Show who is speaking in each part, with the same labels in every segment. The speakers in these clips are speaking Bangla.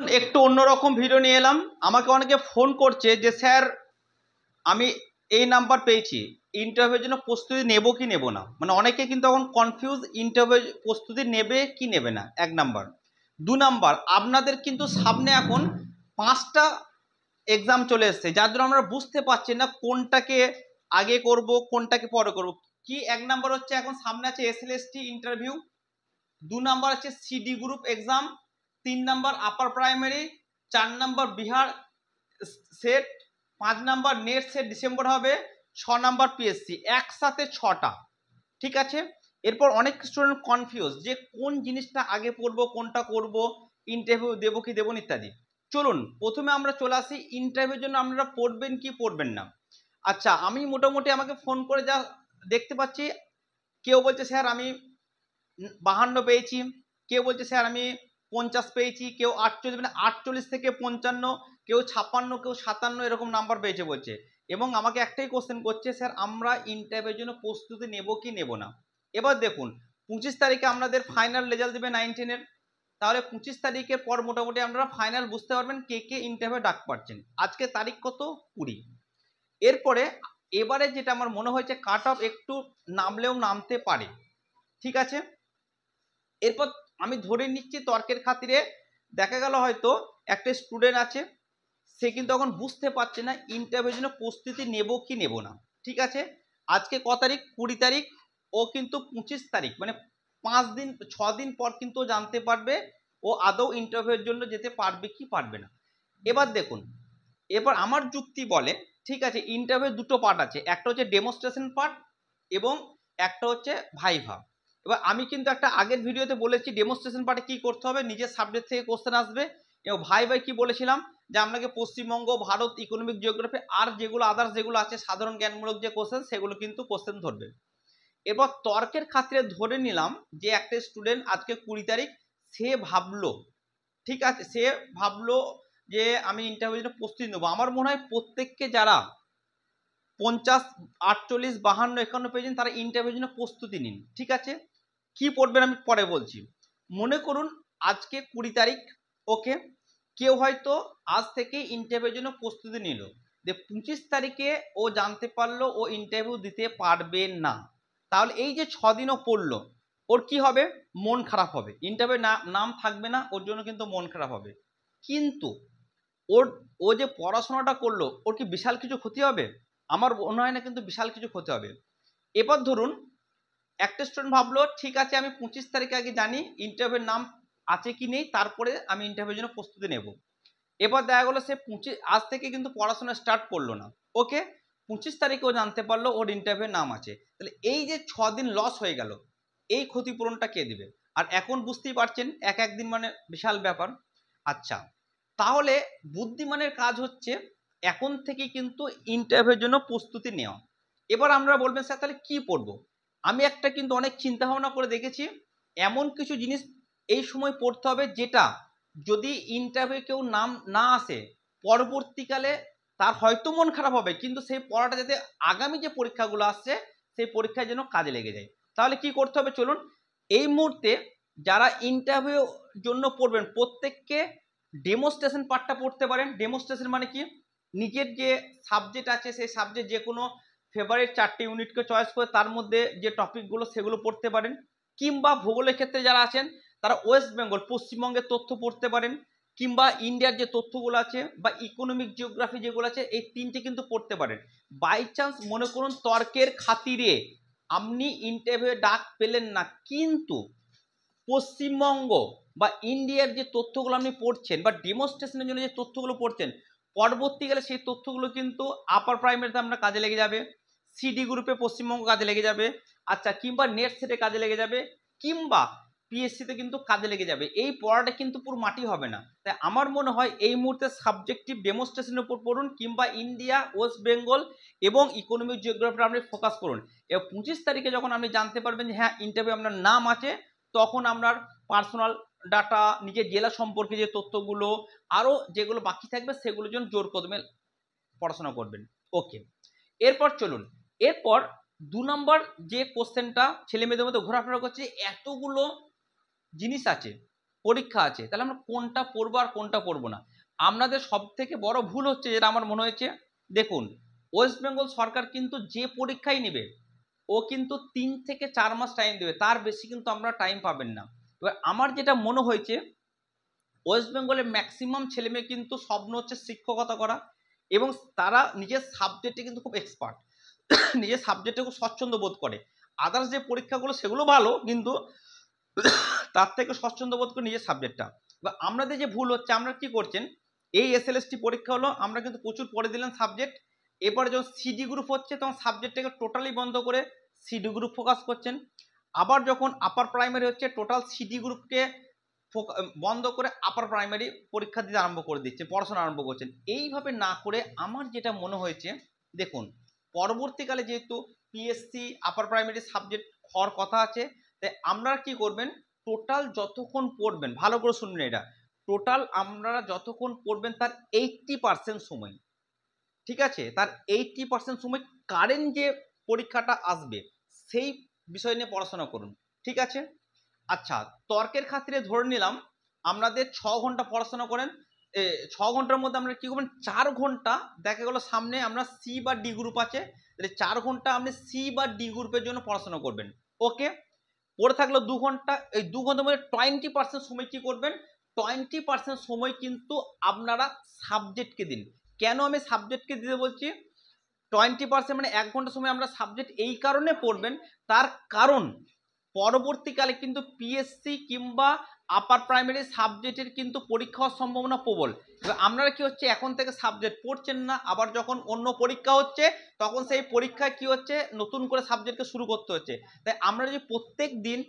Speaker 1: একটু অন্যরকম ভিডিও নিয়ে এলাম। আমাকে অনেকে ফোন করছে যে স্যার আমি এই নাম্বার পেয়েছি, ইন্টারভিউর জন্য প্রস্তুতি নেব কি নেব না। মানে অনেকে কিন্তু এখন কনফিউজ, ইন্টারভিউ প্রস্তুতি নেবে কি নেবে না, এক নাম্বার। দু নাম্বার, আপনাদের কিন্তু সামনে এখন 5টা এক্সাম চলে এসছে, যার জন্য আমরা বুঝতে পারছি না কোনটাকে আগে করব কোনটাকে পরে করব। কি, এক নাম্বার হচ্ছে এখন সামনে আছে এসএলএসটি ইন্টারভিউ, 2 নাম্বার আছে CD group exam, 3 number upper primary, 4 number Bihar set, 5 number net set December হবে, 6 নাম্বার পিএসসি, একসাথে 6টা। ঠিক আছে। এরপর অনেক স্টুডেন্ট কনফিউজ যে কোন জিনিসটা আগে পড়বো কোনটা করব, ইন্টারভিউ দেবো কি দেবো ইত্যাদি। চলুন প্রথমে আমরা চলে আসি ইন্টারভিউর জন্য আপনারা পড়বেন কি পড়বেন না। আচ্ছা, আমি মোটামুটি আমাকে ফোন করে যা দেখতে পাচ্ছি, কেউ বলছে স্যার আমি 52 পেয়েছি, কেউ বলছে স্যার আমি 50 পেয়েছি, কেউ 48, মানে 48 থেকে 55, কেউ 56, কেউ 57 এরকম নাম্বার পেয়েছে বলছে। এবং আমাকে একটাই কোশ্চেন করছে, স্যার আমরা ইন্টারভিউর জন্য প্রস্তুতি নেব কি নেব না। এবার দেখুন 25 তারিখে আপনাদের ফাইনাল রেজাল্ট দেবে 9, 10-এর। তাহলে 25 তারিখের পর মোটামুটি আপনারা ফাইনাল বুঝতে পারবেন কে কে ইন্টারভিউ ডাক পাচ্ছেন। আজকে তারিখ কত? 20। এরপরে এবারে যেটা আমার মনে হয়েছে কাট অফ একটু নামলেও নামতে পারে। ঠিক আছে। এরপর আমি ধরে নিচ্ছি তর্কের খাতিরে দেখা গেল হয়তো একটা স্টুডেন্ট আছে, সে কিন্তু এখন বুঝতে পারছে না ইন্টারভিউর জন্য প্রস্তুতি নেব কি নেব না। ঠিক আছে। আজকে ক তারিখ? 20 তারিখ। ও কিন্তু 25 তারিখ, মানে 5 দিন 6 দিন পর কিন্তু জানতে পারবে ও আদৌ ইন্টারভিউর জন্য যেতে পারবে কি পারবে না। এবার দেখুন, এবার আমার যুক্তি বলে ঠিক আছে ইন্টারভিউ দুটো পার্ট আছে, একটা হচ্ছে ডেমনস্ট্রেশন পার্ট এবং একটা হচ্ছে ভাইভা। এবার আমি কিন্তু একটা আগের ভিডিওতে বলেছি ডেমনস্ট্রেশন পার্টে কি করতে হবে, নিজের সাবজেক্ট থেকে কোশ্চেন আসবে, এবং ভাইভায় কি বলেছিলাম যে আপনাকে পশ্চিমবঙ্গ, ভারত, ইকোনমিক, জিওগ্রাফি আর যেগুলো আদার্স যেগুলো আছে সাধারণ জ্ঞানমূলক যে কোশ্চেন সেগুলো কিন্তু কোশ্চেন ধরবে। এবার তর্কের খাতিরে ধরে নিলাম যে একটা স্টুডেন্ট আজকে 20 তারিখ, সে ভাবলো, ঠিক আছে, সে ভাবলো যে আমি ইন্টারভিউর জন্য প্রস্তুতি নেবো। আমার মনে হয় প্রত্যেককে যারা 50, 48, 52, 51 পেয়েছেন তারা ইন্টারভিউর জন্য প্রস্তুতি নিন। ঠিক আছে। কি পড়বেন আমি পরে বলছি। মনে করুন আজকে 20 তারিখ, ওকে, কেউ হয়তো আজ থেকে ইন্টারভিউর জন্য প্রস্তুতি নিল, যে 25 তারিখে ও জানতে পারলো ও ইন্টারভিউ দিতে পারবে না। তাহলে এই যে 6 দিনও পড়লো, ওর কি হবে? মন খারাপ হবে, ইন্টারভিউ নাম থাকবে না, ওর জন্য কিন্তু মন খারাপ হবে। কিন্তু ওর, ও যে পড়াশোনাটা করলো ওর কি বিশাল কিছু ক্ষতি হবে? আমার মনে হয় না কিন্তু বিশাল কিছু ক্ষতি হবে। এবার ধরুন একটা স্টুডেন্ট ভাবলো ঠিক আছে আমি 25 তারিখে আগে জানি ইন্টারভিউর নাম আছে কি নেই, তারপরে আমি ইন্টারভিউর জন্য প্রস্তুতি নেব। এবার দেখা গেলো সে 25 আজ থেকে কিন্তু পড়াশোনা স্টার্ট করলো না, ওকে, 25 তারিখেও জানতে পারলো ওর ইন্টারভিউর নাম আছে। তাহলে এই যে 6 দিন লস হয়ে গেল, এই ক্ষতিপূরণটা কে দিবে? আর এখন বুঝতেই পারছেন এক একদিন মানে বিশাল ব্যাপার। আচ্ছা, তাহলে বুদ্ধিমানের কাজ হচ্ছে এখন থেকে কিন্তু ইন্টারভিউর জন্য প্রস্তুতি নেওয়া। এবার আমরা বলবেন স্যার তাহলে কি পড়বো। আমি একটা কিন্তু অনেক চিন্তা ভাবনা করে দেখেছি, এমন কিছু জিনিস এই সময় পড়তে হবে যেটা যদি ইন্টারভিউ কেউ নাম না আসে পরবর্তীকালে তার হয়তো মন খারাপ হবে, কিন্তু সেই পড়াটা যাতে আগামী যে পরীক্ষাগুলো আসছে সেই পরীক্ষায় যেন কাজে লেগে যায়। তাহলে কি করতে হবে চলুন, এই মুহূর্তে যারা ইন্টারভিউ জন্য পড়বেন প্রত্যেককে ডেমোস্ট্রেশন পার্টটা পড়তে পারেন। ডেমোস্ট্রেশন মানে কি, নিজের যে সাবজেক্ট আছে সেই সাবজেক্ট যে কোনো ফেভারিট 4টে ইউনিটকে চয়েস করে তার মধ্যে যে টপিকগুলো সেগুলো পড়তে পারেন। কিংবা ভূগোলের ক্ষেত্রে যারা আছেন তারা ওয়েস্ট বেঙ্গল পশ্চিমবঙ্গের তথ্য পড়তে পারেন, কিংবা ইন্ডিয়ার যে তথ্যগুলো আছে বা ইকোনমিক জিওগ্রাফি যেগুলো আছে এই 3টে কিন্তু পড়তে পারেন। বাই চান্স মনে করুন তর্কের খাতিরে আপনি ইন্টারভিউ ডাক পেলেন না, কিন্তু পশ্চিমবঙ্গ বা ইন্ডিয়ার যে তথ্যগুলো আপনি পড়ছেন বা ডেমনস্ট্রেশনের জন্য যে তথ্যগুলো পড়ছেন পরবর্তীকালে সেই তথ্যগুলো কিন্তু আপার প্রাইমারিতে আপনার কাজে লেগে যাবে, সিডি গ্রুপে পশ্চিমবঙ্গ কাজে লেগে যাবে, আচ্ছা, কিংবা নেট সেটে কাজে লেগে যাবে, কিংবা পিএসসিতে কিন্তু কাজে লেগে যাবে। এই পড়াটা কিন্তু পুরো মাটি হবে না। তাই আমার মনে হয় এই মুহূর্তে সাবজেক্টিভ ডেমনস্ট্রেশনের উপর পড়ুন, কিংবা ইন্ডিয়া, ওয়েস্ট বেঙ্গল এবং ইকোনমিক জিওগ্রাফির আপনি ফোকাস করুন। এবং 25 তারিখে যখন আপনি জানতে পারবেন যে হ্যাঁ ইন্টারভিউ আপনার নাম আছে, তখন আপনার পার্সোনাল ডাটা, নিজের জেলা সম্পর্কে যে তথ্যগুলো আরও যেগুলো বাকি থাকবে সেগুলোর জন্য জোর কদমে পড়াশোনা করবেন। ওকে, এরপর চলুন, এরপর 2 নম্বর যে কোশ্চেনটা ছেলে মেয়েদের মধ্যে ঘোরাফেরা করছে, এতগুলো জিনিস আছে পরীক্ষা আছে, তাহলে আমরা কোনটা পড়বো আর কোনটা পড়বো না। আপনাদের সব থেকে বড় ভুল হচ্ছে যেটা আমার মনে হয়েছে, দেখুন ওয়েস্ট বেঙ্গল সরকার কিন্তু যে পরীক্ষাই নেবে ও কিন্তু 3 থেকে 4 মাস টাইম দেবে, তার বেশি কিন্তু আমরা টাইম পাবেন না। এবার আমার যেটা মনে হয়েছে, ওয়েস্ট বেঙ্গলের ম্যাক্সিমাম ছেলে মেয়ে কিন্তু স্বপ্ন হচ্ছে শিক্ষকতা করা, এবং তারা নিজের সাবজেক্টে কিন্তু খুব এক্সপার্ট, নিজের সাবজেক্টে খুব স্বচ্ছন্দ বোধ করে। আদার্স যে পরীক্ষাগুলো সেগুলো ভালো, কিন্তু তার থেকে স্বচ্ছন্দ বোধ করে নিজের সাবজেক্টটা। বা আমাদের যে ভুল হচ্ছে, আমরা কি করছেন, এই এসএলএসটি পরীক্ষা হলো, আমরা কিন্তু প্রচুর পড়ে দিলাম সাবজেক্ট, এরপরে যখন সিডি গ্রুপ হচ্ছে তখন সাবজেক্টটাকে টোটালি বন্ধ করে সিডি গ্রুপ ফোকাস করছেন। আবার যখন আপার প্রাইমারি হচ্ছে টোটাল সিডি গ্রুপকে বন্ধ করে আপার প্রাইমারি পরীক্ষা দিতে আরম্ভ করে দিচ্ছে, পড়াশোনা আরম্ভ করছেন। এইভাবে না করে আমার যেটা মনে হয়েছে, দেখুন পরবর্তীকালে যেহেতু পিএসসি আপার প্রাইমারি সাবজেক্ট হওয়ার কথা আছে, তাই আপনারা কি করবেন, টোটাল যতক্ষণ পড়বেন, ভালো করে শুনবেন এটা, টোটাল আপনারা যতক্ষণ পড়বেন তার 80% সময়, ঠিক আছে, তার 80% সময় কারেন্ট যে পরীক্ষাটা আসবে সেই বিষয় নিয়ে পড়াশোনা করুন, ঠিক আছে। আচ্ছা, তর্কের খাতিরে ধরে নিলাম আপনাদের 6 ঘন্টা পড়াশোনা করেন, 6 ঘন্টার মধ্যে আপনারা কি করবেন, 4 ঘন্টা দেখা গেল সামনে আমরা সি বা ডি গ্রুপ আছে, তাহলে 4 ঘন্টা আপনি সি বা ডি গ্রুপের জন্য পড়াশোনা করবেন। ওকে, পড়ে থাকলো 2 ঘন্টা, এই 2 ঘন্টার মধ্যে 20% সময় কি করবেন, 20% সময় কিন্তু আপনারা সাবজেক্টকে দিন। কেন আমি সাবজেক্টকে দিতে বলছি, 20% মানে 1 ঘন্টা সময় আমরা সাবজেক্ট এই কারণে পড়বেন, তার কারণ পরবর্তীকালে কিন্তু পিএসসি কিংবা আপার প্রাইমারি সাবজেক্টের কিন্তু পরীক্ষা হওয়ার সম্ভাবনা প্রবল। এবার আপনারা কি হচ্ছে, এখন থেকে সাবজেক্ট পড়ছেন না, আবার যখন অন্য পরীক্ষা হচ্ছে তখন সেই পরীক্ষায় কি হচ্ছে, নতুন করে সাবজেক্টকে শুরু করতে হচ্ছে। তাই আমরা যদি প্রত্যেক দিন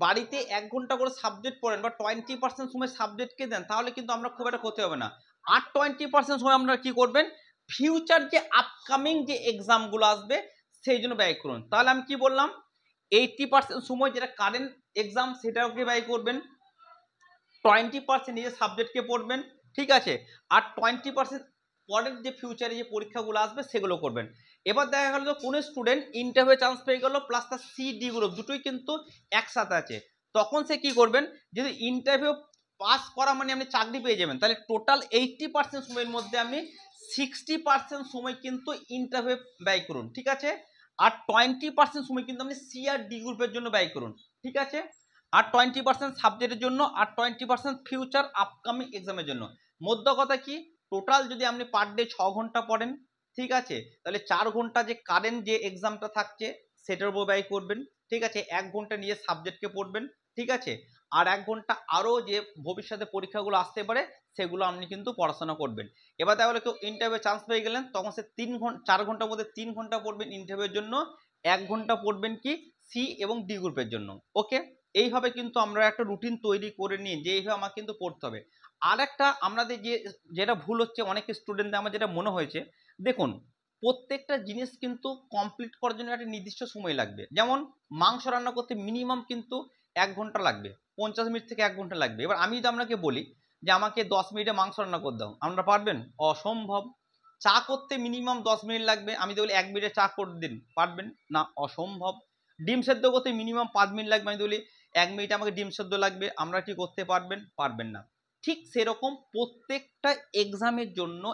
Speaker 1: বাড়িতে 1 ঘন্টা করে সাবজেক্ট পড়েন বা 20% সময় সাবজেক্টকে দেন, তাহলে কিন্তু আমরা খুব একটা ক্ষতি হবে না। আর 20% সময় আপনারা কি করবেন, ফিউচার যে আপকামিং যে এক্সামগুলো আসবে সেই জন্য ব্যয় করুন। তাহলে আমি কি বললাম, 80% সময় যেটা কারেন্ট এক্সাম সেটাকে ব্যয় করবেন, 20% নিজের সাবজেক্টকে পড়বেন, ঠিক আছে, আর 20% পরের যে ফিউচারে যে পরীক্ষাগুলো আসবে সেগুলো করবেন। এবার দেখা গেল যে কোনো স্টুডেন্ট ইন্টারভিউ চান্স পেয়ে গেল, প্লাস তার সি ডি গ্রুপ দুটোই কিন্তু একসাথে আছে, তখন সে কি করবেন, যদি ইন্টারভিউ পাস করা মানে আপনি চাকরি পেয়ে যাবেন, তাহলে টোটাল 80% সময়ের মধ্যে আপনি 60% সময় কিন্তু ইন্টারভিউ ব্যয় করুন, ঠিক আছে, আর 20% সময় কিন্তু আপনি সি আর ডি গ্রুপের জন্য ব্যয় করুন, ঠিক আছে, আর 20% সাবজেক্টের জন্য, আর 20% ফিউচার আপকামিং এক্সামের জন্য। মধ্য কথা কি, টোটাল যদি আপনি পার ডে 6 ঘন্টা পড়েন, ঠিক আছে, তাহলে 4 ঘন্টা যে কারেন্ট যে এক্সামটা থাকছে সেটার উপর ব্যয় করবেন, ঠিক আছে, 1 ঘন্টা নিজের সাবজেক্টকে পড়বেন, ঠিক আছে, আর 1 ঘন্টা আরও যে ভবিষ্যতে পরীক্ষাগুলো আসতে পারে সেগুলো আপনি কিন্তু পড়াশোনা করবেন। এবার তাহলে কেউ ইন্টারভিউ চান্স পেয়ে গেলেন, তখন সে 4 ঘন্টার মধ্যে 3 ঘন্টা পড়বেন ইন্টারভিউর জন্য, 1 ঘন্টা পড়বেন কি সি এবং ডি গ্রুপের জন্য। ওকে, এইভাবে কিন্তু আমরা একটা রুটিন তৈরি করে নিই যে এইভাবে আমাকে কিন্তু পড়তে হবে। আর একটা আমাদের যেটা ভুল হচ্ছে অনেক স্টুডেন্টদের, আমার যেটা মনে হয়েছে, দেখুন প্রত্যেকটা জিনিস কিন্তু কমপ্লিট করার জন্য একটা নির্দিষ্ট সময় লাগবে। যেমন মাংস রান্না করতে মিনিমাম কিন্তু 1 ঘন্টা লাগবে, 50 মিনিট থেকে 1 ঘন্টা লাগবে। এবার আমি যদি আপনাকে বলি যে আমাকে 10 মিনিটে মাংস রান্না করে দাও, আপনারা পারবেন? অসম্ভব। চা করতে মিনিমাম 10 মিনিট লাগবে, আমি যদি বলি 1 মিনিটে চা করে দিন, পারবেন না? অসম্ভব। ডিম সেদ্ধ করতে মিনিমাম 5 মিনিট লাগবে, আমি বলি 1 মিনিটে আমাকে ডিম সেদ্ধ লাগবে, আমরা কি করতে পারবেন? পারবেন না। ঠিক সেরকম প্রত্যেকটা এক্সামের জন্য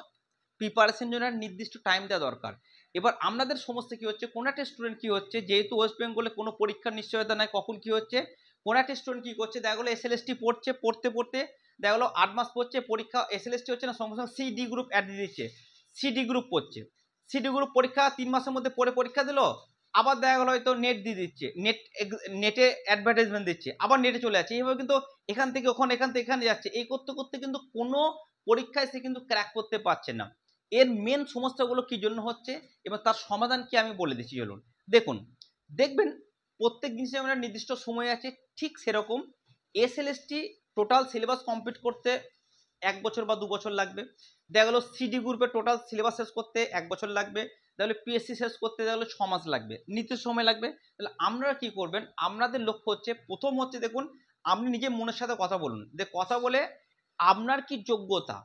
Speaker 1: প্রিপারেশন জন্য একটা নির্দিষ্ট টাইম দেওয়া দরকার। এবার আপনাদের সমস্ত কি হচ্ছে, কোনো একটা স্টুডেন্ট কি হচ্ছে, যেহেতু ওয়েস্ট বেঙ্গলে কোনো পরীক্ষার নিশ্চয়তা নাই কখন কি হচ্ছে, কোনো একটা স্টুডেন্ট কি করছে, দেখা গেলো এসএলএসটি পড়ছে, পড়তে পড়তে দেখা গেলো 8 মাস পড়ছে, পরীক্ষা এসএলএসটি হচ্ছে না, সঙ্গে সঙ্গে সিডি গ্রুপ অ্যাড দিয়ে দিচ্ছে, সিডি গ্রুপ পড়ছে, সিডি গ্রুপ পরীক্ষা 3 মাসের মধ্যে পড়ে পরীক্ষা দিল, আবার দেখা গেলো হয়তো নেট দিয়ে দিচ্ছে, নেটে অ্যাডভার্টাইজমেন্ট দিচ্ছে, আবার নেটে চলে যাচ্ছে, এইভাবে কিন্তু এখান থেকে ওখানে, এখান থেকে এখানে যাচ্ছে, এই করতে করতে কিন্তু কোনো পরীক্ষায় সে কিন্তু ক্র্যাক করতে পারছে না। এর মেন সমস্যাগুলো কি জন্য হচ্ছে এবং তার সমাধান কি আমি বলে দিচ্ছি, চলুন দেখুন। দেখবেন প্রত্যেক জিনিসের আমরা নির্দিষ্ট সময় আছে, ঠিক সেরকম এসএলএসটি টোটাল সিলেবাস কমপ্লিট করতে 1 বছর বা 2 বছর লাগবে। দেখা গেলো সিডি গ্রুপে টোটাল সিলেবাস শেষ করতে 1 বছর লাগবে, তাহলে পিএসসি শেষ করতে দেখা গেলো 6 মাস লাগবে, নির্দিষ্ট সময় লাগবে। তাহলে আপনারা কি করবেন, আপনাদের লক্ষ্য হচ্ছে, প্রথম হচ্ছে দেখুন আপনি নিজের মনের সাথে কথা বলুন, যে কথা বলে আপনার কি যোগ্যতা,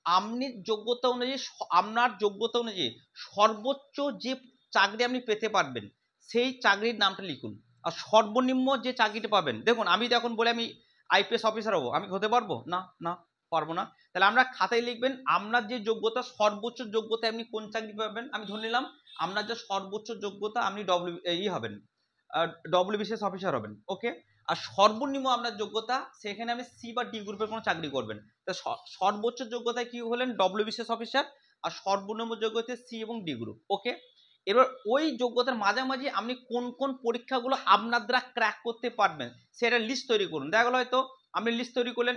Speaker 1: আপনি যোগ্যতা অনুযায়ী, আপনার যোগ্যতা অনুযায়ী সর্বোচ্চ যে চাকরি আপনি পেতে পারবেন সেই চাকরির নামটা লিখুন। আর সর্বনিম্ন যে চাকরিটা পাবেন, দেখুন আমি এখন বলে আমি আইপিএস অফিসার হবো, আমি হতে পারবো না? না, পারবো না। তাহলে আমরা খাতায় লিখবেন আপনার যে যোগ্যতা, সর্বোচ্চ যোগ্যতা আপনি কোন চাকরি পাবেন। আমি ধরে নিলাম আপনার যে সর্বোচ্চ যোগ্যতা আপনি হবেন, ডব্লিউবিসিএস অফিসার হবেন, ওকে। আর সর্বনিম্ন আপনার যোগ্যতা সেখানে আপনি সি বা ডি গ্রুপের কোনো চাকরি করবেন। তো সর্বোচ্চ যোগ্যতায় কি হলেন ডব্লিউবিসিএস অফিসার, আর সর্বনিম্ন যোগ্যতা সি এবং ডি গ্রুপ, ওকে। এবার ওই যোগ্যতার মাঝামাঝি আপনি কোন কোন পরীক্ষাগুলো আপনার দ্বারা ক্র্যাক করতে পারবেন সেটা লিস্ট তৈরি করুন। দেখা গেলো হয়তো আপনি লিস্ট তৈরি করলেন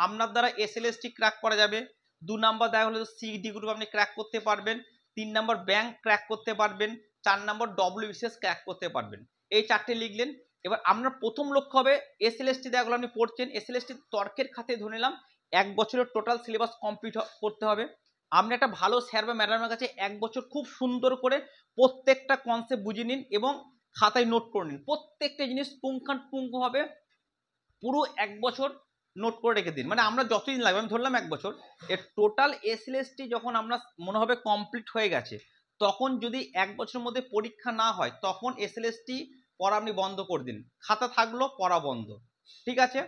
Speaker 1: আপনার দ্বারা এসএলএসটি ক্র্যাক করা যাবে, 2 নাম্বার দেখা গেলো সি ডি গ্রুপ আপনি ক্র্যাক করতে পারবেন, 3 নাম্বার ব্যাংক ক্র্যাক করতে পারবেন, 4 নাম্বার ডব্লিউবিসিএস ক্র্যাক করতে পারবেন। এই 4টে লিখলেন। এবার আপনার প্রথম লক্ষ্য হবে এসএলএসটি, দেখা গেলো আপনি পড়ছেন এসএলএসটি তর্কের খাতে ধরে নিলাম 1 বছরের টোটাল সিলেবাস কমপ্লিট করতে হবে। আপনি একটা ভালো স্যার বা ম্যাডামের কাছে 1 বছর খুব সুন্দর করে প্রত্যেকটা কনসেপ্ট বুঝে নিন এবং খাতায় নোট করে নিন, প্রত্যেকটা জিনিস পুঙ্খানুপুঙ্খভাবে পুরো 1 বছর নোট করে রেখে দিন। মানে আমরা যতদিন লাগবে, আমি ধরলাম 1 বছর, এর টোটাল এসএলএসটি যখন আমরা মনে হবে কমপ্লিট হয়ে গেছে, তখন যদি 1 বছরের মধ্যে পরীক্ষা না হয় তখন এসএলএসটি পড়া আপনি বন্ধ করে দিন, খাতা থাকলো পড়া বন্ধ, ঠিক আছে।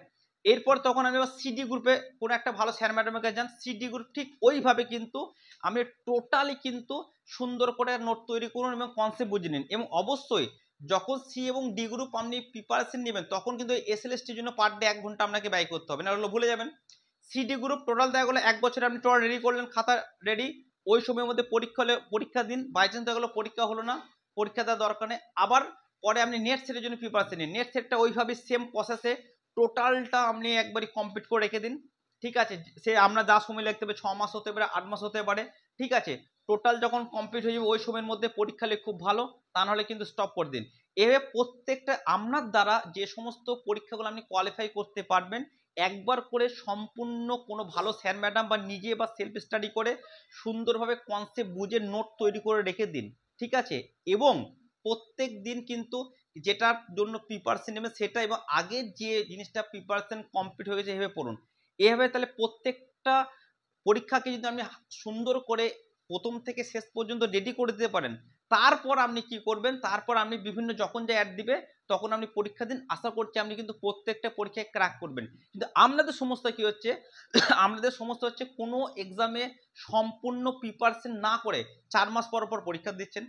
Speaker 1: এরপর তখন আমি আবার সিডি গ্রুপে কোনো একটা ভালো স্যার ম্যাডামের কাছে যান, সিডি গ্রুপ ঠিক ওইভাবে কিন্তু আমি টোটালি কিন্তু সুন্দর করে নোট তৈরি করুন এবং কনসেপ্ট বুঝে নিন। এবং অবশ্যই যখন সি এবং ডি গ্রুপ আপনি প্রিপারেশন নেবেন তখন কিন্তু এসএলএসটির জন্য পার ডে 1 ঘন্টা আপনাকে ব্যয় করতে হবে, না হলে ভুলে যাবেন। সিডি গ্রুপ টোটাল দেখা গেলো 1 বছরে আপনি টোটাল রেডি করলেন, খাতা রেডি, ওই সময়ের মধ্যে পরীক্ষা হলে পরীক্ষা দিন, বাই চান্স দেখা গেলো পরীক্ষা হলো না, পরীক্ষা দেওয়ার দরকার নেই, আবার পরে আপনি নেট সেটের জন্য প্রিপারেশন নিন, নেট সেটটা ওইভাবে সেম প্রসেসে টোটালটা আপনি একবারই কমপ্লিট করে রেখে দিন, ঠিক আছে। সে আপনার যা সময় লাগতে হবে 6 মাস হতে পারে, 8 মাস হতে পারে, ঠিক আছে। টোটাল যখন কমপ্লিট হয়ে যাবে ওই সময়ের মধ্যে পরীক্ষা হলে খুব ভালো, তা নাহলে কিন্তু স্টপ করে দিন। এভাবে প্রত্যেকটা আপনার দ্বারা যে সমস্ত পরীক্ষাগুলো আপনি কোয়ালিফাই করতে পারবেন একবার করে সম্পূর্ণ কোনো ভালো স্যার ম্যাডাম বা নিজে বা সেলফ স্টাডি করে সুন্দরভাবে কনসেপ্ট বুঝে নোট তৈরি করে রেখে দিন, ঠিক আছে। এবং প্রত্যেক দিন কিন্তু যেটার জন্য প্রিপারেশন নেবেন সেটা, এবং আগের যে জিনিসটা প্রিপারেশন কমপ্লিট হয়ে গেছে এভাবে পড়ুন। এভাবে তাহলে প্রত্যেকটা পরীক্ষাকে যদি আপনি সুন্দর করে প্রথম থেকে শেষ পর্যন্ত রেডি করে দিতে পারেন, তারপর আপনি কি করবেন, তারপর আপনি বিভিন্ন যখন যে অ্যাড দিবে তখন আপনি পরীক্ষা দিন, আশা করছি আপনি কিন্তু প্রত্যেকটা পরীক্ষায় ক্র্যাক করবেন। কিন্তু আপনাদের সমস্যা কি হচ্ছে আপনাদের সমস্যা হচ্ছে কোনো এক্সামে সম্পূর্ণ প্রিপারেশন না করে 4 মাস পর পর পরীক্ষা দিচ্ছেন।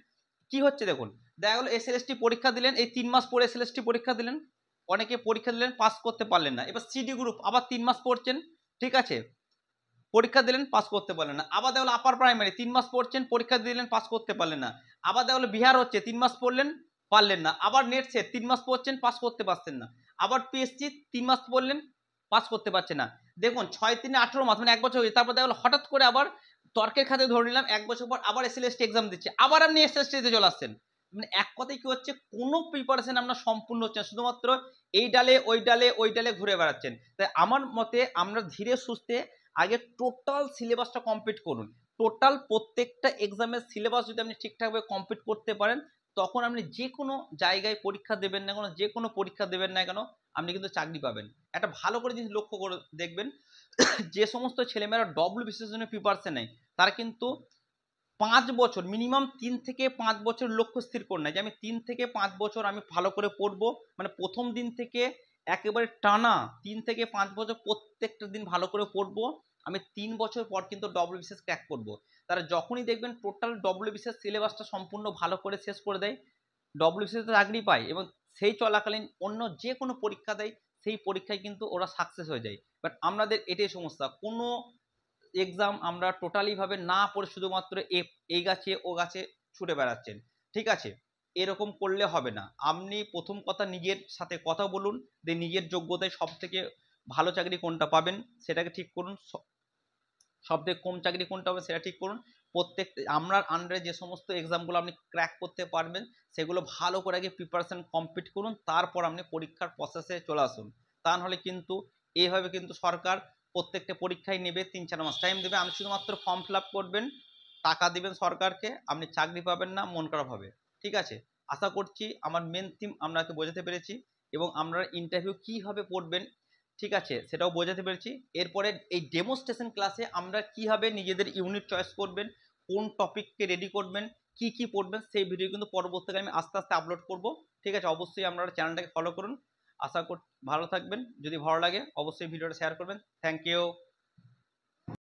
Speaker 1: কি হচ্ছে দেখুন, দেখা গেলো এসএলএসটি পরীক্ষা দিলেন, এই 3 মাস পরে এসএলএসটি পরীক্ষা দিলেন, অনেকে পরীক্ষা দিলেন পাস করতে পারলেন না, এবার সিডি গ্রুপ আবার 3 মাস পড়ছেন, ঠিক আছে, পরীক্ষা দিলেন পাস করতে পারলেন না। আবার দেখা গেলো আপার প্রাইমারি 3 মাস পড়ছেন, পরীক্ষা দিলেন পাস করতে পারলেন না। আবার দেখা গেলো বিহার হচ্ছে 3 মাস পড়লেন, পারলেন না। আবার নেট সেট 3 মাস পড়ছেন, পাস করতে পারছেন না। আবার পিএসসি 3 মাস পড়লেন, পাস করতে পারছে না। দেখুন 6 3 18 মাস, মানে 1 বছর হয়েছে। তারপর দেখা গেলো হঠাৎ করে আবার তর্কের খাতে ধরে নিলাম 1 বছর পর আবার এসএলএসটি এক্সাম দিচ্ছে, আবার আপনি এসএলএসটি তে চলে আসছেন। মানে এক কথায় কি হচ্ছে, কোনো প্রিপারেশন আপনার সম্পূর্ণ হচ্ছে না, শুধুমাত্র এই ডালে ওই ডালে ওই ডালে ঘুরে বেড়াচ্ছেন। তাই আমার মতে আমরা ধীরে সুস্থে আগে টোটাল সিলেবাসটা কমপ্লিট করুন। টোটাল প্রত্যেকটা এক্সামের সিলেবাস যদি আপনি ঠিকঠাকভাবে কমপ্লিট করতে পারেন তখন আপনি যে কোনো জায়গায় পরীক্ষা দেবেন না কেন, যে কোনো পরীক্ষা দেবেন না কেন, আপনি কিন্তু চাকরি পাবেন। একটা ভালো করে জিনিস লক্ষ্য করে দেখবেন, যে সমস্ত ছেলেমেয়েরা ডব্লিউবিসিএস জন্য প্রিপারেশন নেয় তারা কিন্তু 5 বছর মিনিমাম 3 থেকে 5 বছর লক্ষ্য স্থির করে নেয় যে আমি 3 থেকে 5 বছর আমি ভালো করে পড়বো। মানে প্রথম দিন থেকে একেবারে টানা 3 থেকে 5 বছর প্রত্যেকটা দিন ভালো করে পড়বো, আমি 3 বছর পর কিন্তু ডব্লিউবিসিএস ক্র্যাক করবো। তারা যখনই দেখবেন টোটাল ডব্লিউবিসিএস সিলেবাসটা সম্পূর্ণ ভালো করে শেষ করে দেয়, ডব্লিউবিসিএস চাকরি পায় এবং সেই চলাকালীন অন্য যে কোনো পরীক্ষা দেয় সেই পরীক্ষায় কিন্তু ওরা সাকসেস হয়ে যায়। বাট আমাদের এটাই সমস্যা, কোনো এক্সাম আমরা টোটালি ভাবে না পড়ে শুধুমাত্র এই গাছে ও গাছে ছুটে বেড়াচ্ছেন, ঠিক আছে। এরকম করলে হবে না। আপনি প্রথম কথা নিজের সাথে কথা বলুন যে নিজের যোগ্যতায় সব থেকে ভালো চাকরি কোনটা পাবেন সেটাকে ঠিক করুন, সব থেকে কম চাকরি কোনটা হবে সেটা ঠিক করুন। প্রত্যেক আপনার আন্ডারে যে সমস্ত এক্সামগুলো আপনি ক্র্যাক করতে পারবেন সেগুলো ভালো করে আগে প্রিপারেশন কমপ্লিট করুন, তারপর আপনি পরীক্ষার প্রসেসে চলে আসুন। তা নাহলে কিন্তু এইভাবে কিন্তু সরকার প্রত্যেকটা পরীক্ষায় নেবে, 3-4 মাস টাইম দেবে, আপনি শুধুমাত্র ফর্ম ফিল আপ করবেন, টাকা দিবেন সরকারকে, আপনি চাকরি পাবেন না, মন খারাপ হবে, ঠিক আছে। আশা করছি আমার মেন থিম আপনাকে বোঝাতে পেরেছি এবং আপনারা ইন্টারভিউ কীভাবে পড়বেন, ঠিক আছে, সেটাও বোঝাতে পেরেছি। এরপরে এই ডেমোস্ট্রেশন ক্লাসে আমরা কীভাবে নিজেদের ইউনিট চয়েস করবেন, কোন টপিককে রেডি করবেন, কি কি পড়বেন, সেই ভিডিও কিন্তু পরবর্তীকালে আমি আস্তে আস্তে আপলোড করব, ঠিক আছে। অবশ্যই আপনারা চ্যানেলটাকে ফলো করুন। আশা কর ভালো থাকবেন। যদি ভালো লাগে অবশ্যই ভিডিওটা শেয়ার করবেন। Thank you.